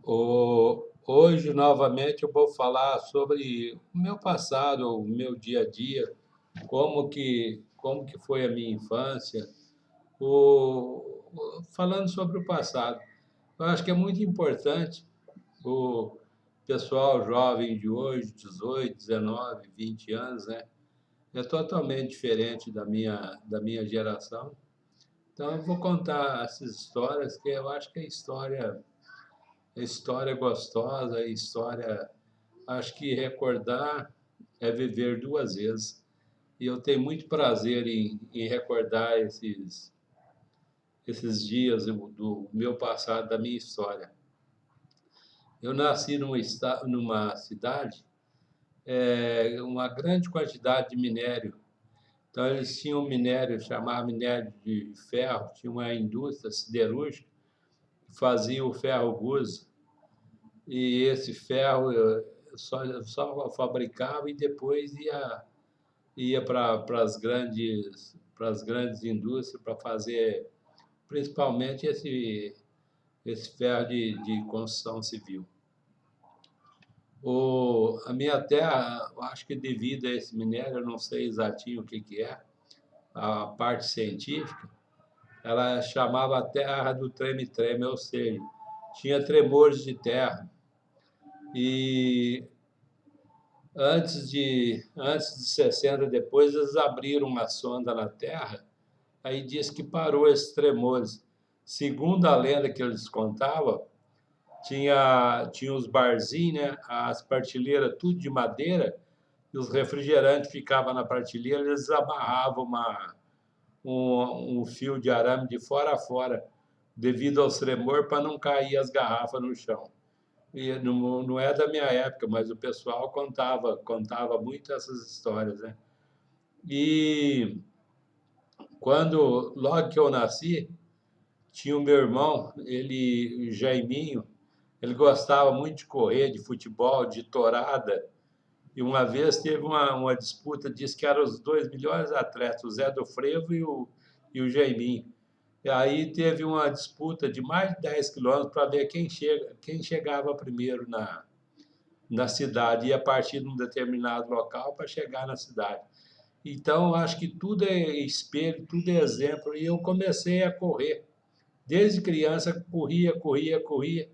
Hoje, novamente, eu vou falar sobre o meu passado, o meu dia a dia, como que foi a minha infância, falando sobre o passado. Eu acho que é muito importante o pessoal jovem de hoje, 18, 19, 20 anos, né? É totalmente diferente da minha geração. Então, eu vou contar essas histórias que eu acho que é história gostosa, é história. Acho que recordar é viver duas vezes. E eu tenho muito prazer em recordar esses dias do meu passado, da minha história. Eu nasci numa cidade, uma grande quantidade de minério. Então, eles tinham minério, chamava minério de ferro, tinha uma indústria siderúrgica que fazia o ferro guso. E esse ferro só fabricava e depois ia para as grandes indústrias para fazer principalmente esse ferro de construção civil. A minha terra, eu acho que devido a esse minério, eu não sei exatinho o que que é, a parte científica, ela chamava a terra do treme-treme, ou seja, tinha tremores de terra. E antes de 60, depois eles abriram uma sonda na Terra, aí diz que parou esses tremores. Segundo a lenda que eles contavam, tinha os barzinhos, né? As prateleiras tudo de madeira, e os refrigerantes ficavam na prateleira, eles amarravam um fio de arame de fora a fora, devido aos tremores, para não cair as garrafas no chão. E não é da minha época, mas o pessoal contava muito essas histórias, né? E logo que eu nasci, tinha o meu irmão, o Jaiminho, ele gostava muito de correr, de futebol, de tourada. E uma vez teve uma disputa, diz que eram os dois melhores atletas, o Zé do Frevo e o Jaiminho. E aí teve uma disputa de mais de 10 quilômetros para ver quem chegava primeiro na cidade, ia partir de um determinado local para chegar na cidade. Então, acho que tudo é espelho, tudo é exemplo. E eu comecei a correr. Desde criança, corria, corria, corria.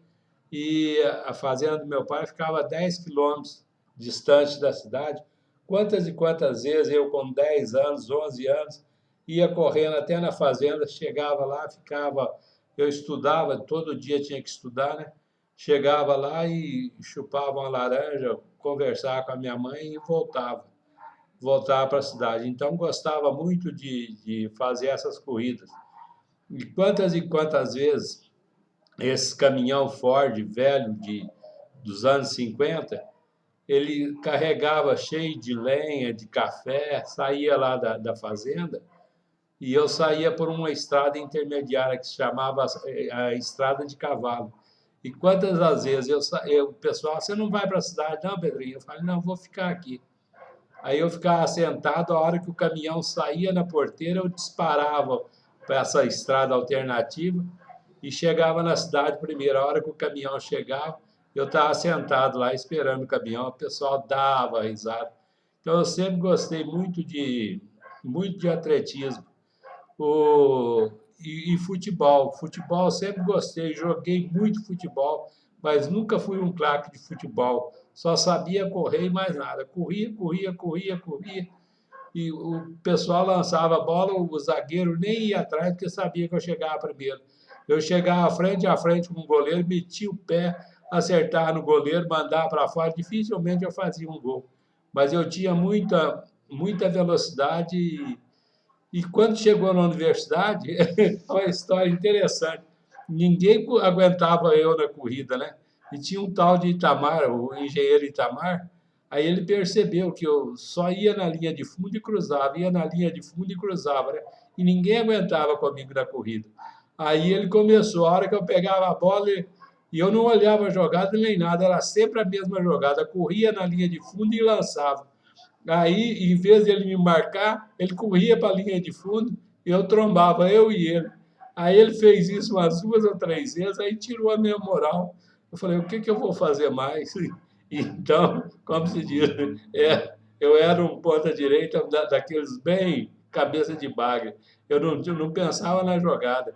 E a fazenda do meu pai ficava a 10 quilômetros distante da cidade. Quantas e quantas vezes eu, com 10 anos, 11 anos, ia correndo até na fazenda, chegava lá, ficava. Eu estudava, todo dia tinha que estudar, né? Chegava lá e chupava uma laranja, conversava com a minha mãe e voltava para a cidade. Então, gostava muito de fazer essas corridas. E quantas vezes esse caminhão Ford velho dos anos 50, ele carregava cheio de lenha, de café, saía lá da fazenda e eu saía por uma estrada intermediária que se chamava a Estrada de Cavalo. E quantas das vezes o pessoal, você não vai para a cidade, não, Pedrinho? Eu falei, não, vou ficar aqui. Aí eu ficava sentado, a hora que o caminhão saía na porteira, eu disparava para essa estrada alternativa e chegava na cidade primeiro. A hora que o caminhão chegava, eu estava sentado lá esperando o caminhão, o pessoal dava risada. Então eu sempre gostei muito de atletismo. E futebol. Futebol eu sempre gostei, joguei muito futebol, mas nunca fui um craque de futebol. Só sabia correr e mais nada. Corria, corria, corria, corria. E o pessoal lançava a bola, o zagueiro nem ia atrás, porque sabia que eu chegava primeiro. Eu chegava frente a frente com o goleiro, metia o pé, acertava no goleiro, mandava para fora. Dificilmente eu fazia um gol. Mas eu tinha muita velocidade e quando chegou na universidade, uma história interessante. Ninguém aguentava eu na corrida, né? E tinha um tal de Itamar, o engenheiro Itamar, aí ele percebeu que eu só ia na linha de fundo e cruzava, ia na linha de fundo e cruzava, né? E ninguém aguentava comigo na corrida. Aí ele começou, a hora que eu pegava a bola, e eu não olhava a jogada nem nada, era sempre a mesma jogada, corria na linha de fundo e lançava. Aí, em vez de ele me marcar, ele corria para a linha de fundo, eu trombava, eu e ele. Aí ele fez isso umas duas ou três vezes, aí tirou a minha moral. Eu falei, o que que eu vou fazer mais? Então, como se diz, eu era um ponta-direita daqueles bem cabeça de bagre. Eu não pensava na jogada,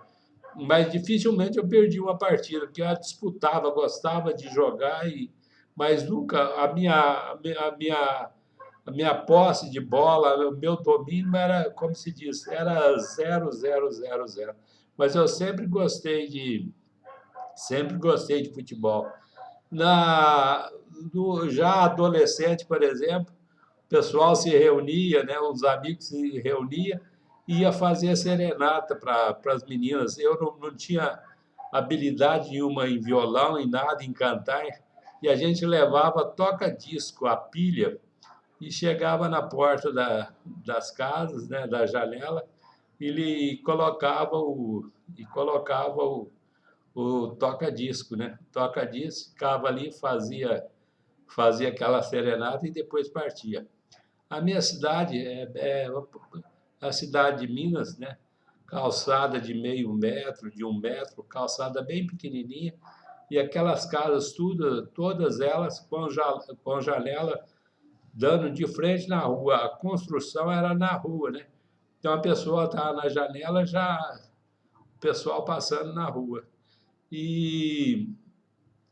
mas dificilmente eu perdi uma partida, porque eu disputava, gostava de jogar, mas nunca a minha posse de bola, o meu domínio era, como se diz, era zero, zero, zero, zero. Mas eu sempre gostei de futebol. Já adolescente, por exemplo, o pessoal se reunia, né, os amigos se reuniam e ia fazer serenata para as meninas. Eu não tinha habilidade nenhuma em violão, em nada, em cantar, e a gente levava toca-disco, a pilha, e chegava na porta das casas, né, da janela, ele colocava o toca-disco, né? Toca-disco, ficava ali, fazia aquela serenata e depois partia. A minha cidade é a cidade de Minas, né? Calçada de meio metro, de 1 metro, calçada bem pequenininha, e aquelas casas todas elas com janela dando de frente na rua. A construção era na rua, né? Então a pessoa estava na janela, já o pessoal passando na rua. E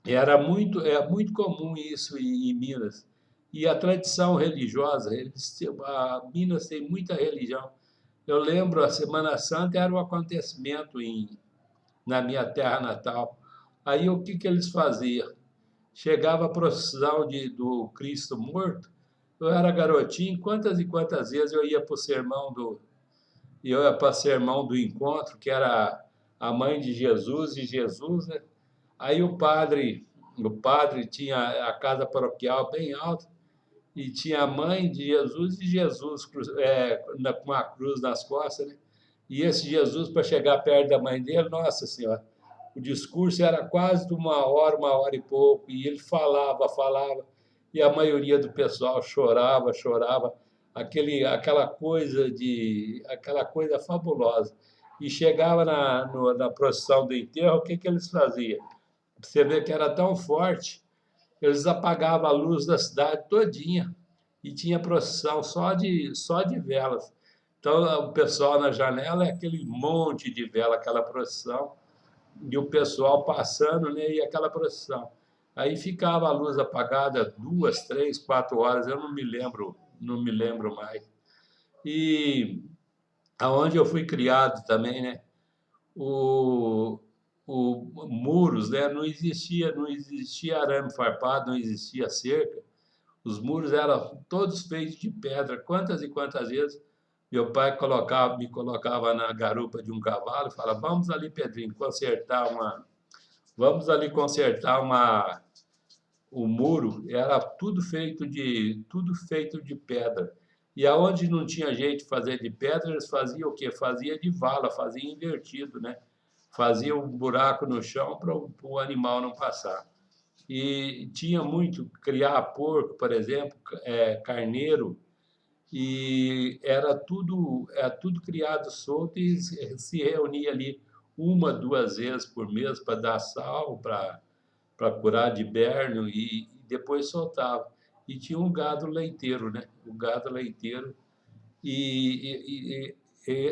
é muito comum isso em Minas. E a tradição religiosa, Minas tem muita religião. Eu lembro, a Semana Santa era um acontecimento na minha terra natal. Aí o que que eles faziam? Chegava a procissão do Cristo morto, eu era garotinho, quantas e quantas vezes eu ia para sermão do encontro, que era a mãe de Jesus e Jesus, né? Aí o padre tinha a casa paroquial bem alta e tinha a mãe de Jesus e Jesus com uma cruz nas costas, né? E esse Jesus, para chegar perto da mãe dele, nossa senhora, o discurso era quase de uma hora e pouco, e ele falava, falava, e a maioria do pessoal chorava, chorava, aquela coisa fabulosa. E chegava na procissão do enterro, o que que eles faziam? Você vê que era tão forte, eles apagavam a luz da cidade todinha e tinha procissão só de velas. Então, o pessoal na janela é aquele monte de vela, aquela procissão, e o pessoal passando, né, e aquela procissão. Aí ficava a luz apagada 2, 3, 4 horas, eu não me lembro mais. E aonde eu fui criado também, né? o, muros, né? Não existia arame farpado, não existia cerca. Os muros eram todos feitos de pedra. Quantas e quantas vezes meu pai me colocava na garupa de um cavalo e falava: vamos ali, Pedrinho, o muro. Era tudo feito de pedra. E aonde não tinha jeito de fazer de pedra, eles faziam o quê? Fazia de vala, fazia invertido, né? Fazia um buraco no chão para o animal não passar. E tinha muito criar porco, por exemplo, carneiro, e era tudo criado solto e se reunia ali 1, 2 vezes por mês para dar sal, para curar de bérnio e depois soltava. E tinha um gado leiteiro, né? O gado leiteiro, e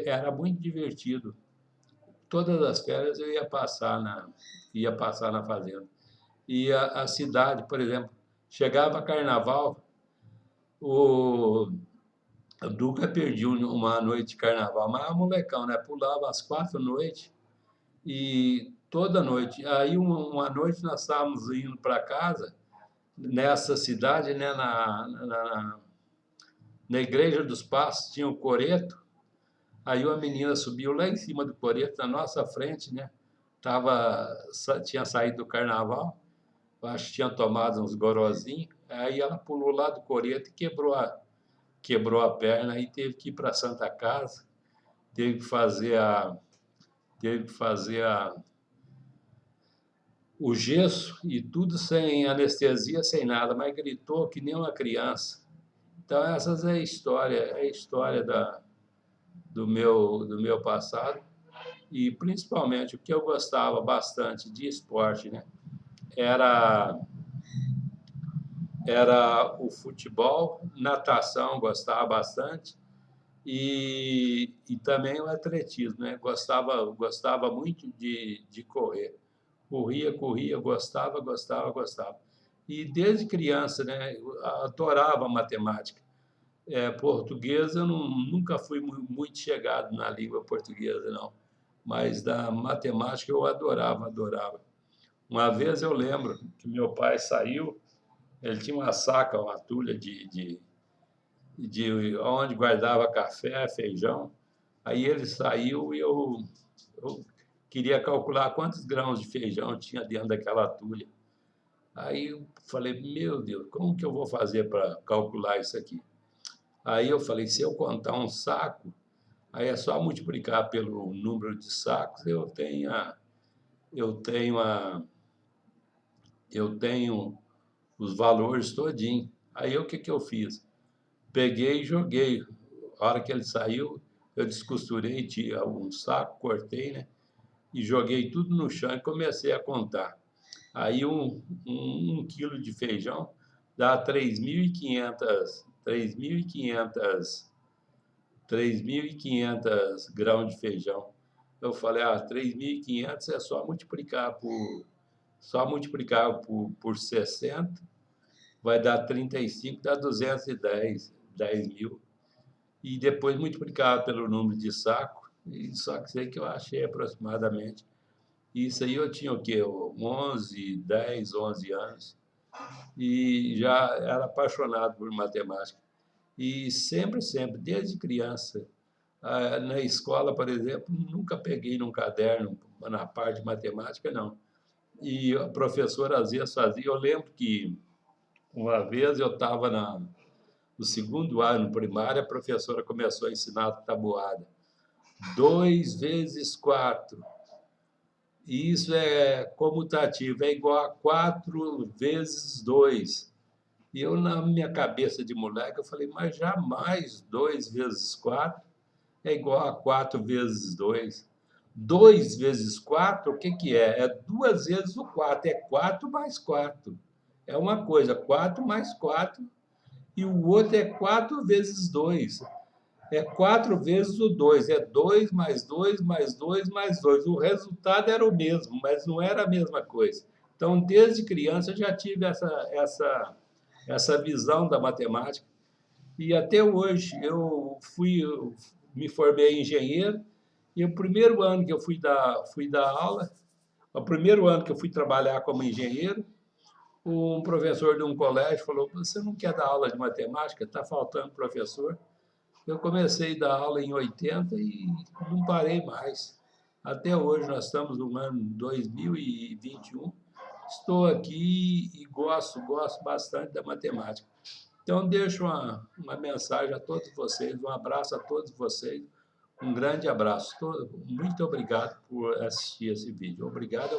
era muito divertido. Todas as férias eu ia passar na fazenda. E a cidade, por exemplo, chegava carnaval, o Duca perdia uma noite de carnaval, mas molecão, né? Pulava às 4 noites e toda noite. Aí uma noite nós estávamos indo para casa, nessa cidade, né? Na Igreja dos Passos tinha o coreto. Aí uma menina subiu lá em cima do coreto, na nossa frente, né? Tinha saído do carnaval, acho que tinha tomado uns gorozinhos. Aí ela pulou lá do coreto e quebrou a perna e teve que ir para a Santa Casa, teve que fazer o gesso e tudo sem anestesia, sem nada, mas gritou que nem uma criança. Então, essas é a história do meu passado. E principalmente o que eu gostava bastante de esporte, né? era, era o futebol, natação, gostava bastante, e também o atletismo, né? Gostava muito de correr. Corria, corria, gostava. E desde criança, né, eu adorava matemática. Português, eu nunca fui muito chegado na língua portuguesa, não. Mas da matemática eu adorava. Uma vez eu lembro que meu pai saiu, ele tinha uma saca, uma tulha de onde guardava café, feijão. Aí ele saiu e eu queria calcular quantos grãos de feijão tinha dentro daquela tulha. Aí eu falei, meu Deus, como que eu vou fazer para calcular isso aqui? Aí eu falei, se eu contar um saco, aí é só multiplicar pelo número de sacos, eu tenho a, eu tenho os valores todinho. Aí o que que eu fiz? Peguei e joguei. A hora que ele saiu, eu descosturei, tinha um saco, cortei, né? E joguei tudo no chão e comecei a contar. Aí um quilo de feijão dá 3.500 grãos de feijão. Eu falei, 3.500 é só multiplicar por 60, vai dar 35, dá 10 mil. E depois multiplicar pelo número de saco, e só que sei que eu achei aproximadamente. Isso aí eu tinha o quê? 11 anos, e já era apaixonado por matemática. E sempre, desde criança, na escola, por exemplo, nunca peguei num caderno na parte de matemática, não. E a professora às vezes fazia. Eu lembro que uma vez eu estava no segundo ano primário, a professora começou a ensinar a tabuada. 2 vezes 4. E isso é comutativo, é igual a 4 vezes 2. E eu, na minha cabeça de moleque, eu falei, mas jamais 2 vezes 4 é igual a 4 vezes 2. 2 vezes 4, o que que é? É 2 vezes o 4, é 4 mais 4. É uma coisa, 4 mais 4, e o outro é 4 vezes 2. É 4 vezes o 2, é 2 mais 2 mais 2 mais 2. O resultado era o mesmo, mas não era a mesma coisa. Então, desde criança, eu já tive essa visão da matemática. E até hoje, eu me formei engenheiro, e o primeiro ano que eu fui dar aula, o primeiro ano que eu fui trabalhar como engenheiro, um professor de um colégio falou, você não quer dar aula de matemática? Está faltando professor. Eu comecei a dar aula em 80 e não parei mais. Até hoje, nós estamos no ano 2021. Estou aqui e gosto bastante da matemática. Então, deixo uma mensagem a todos vocês, um abraço a todos vocês, um grande abraço. Muito obrigado por assistir esse vídeo. Obrigado.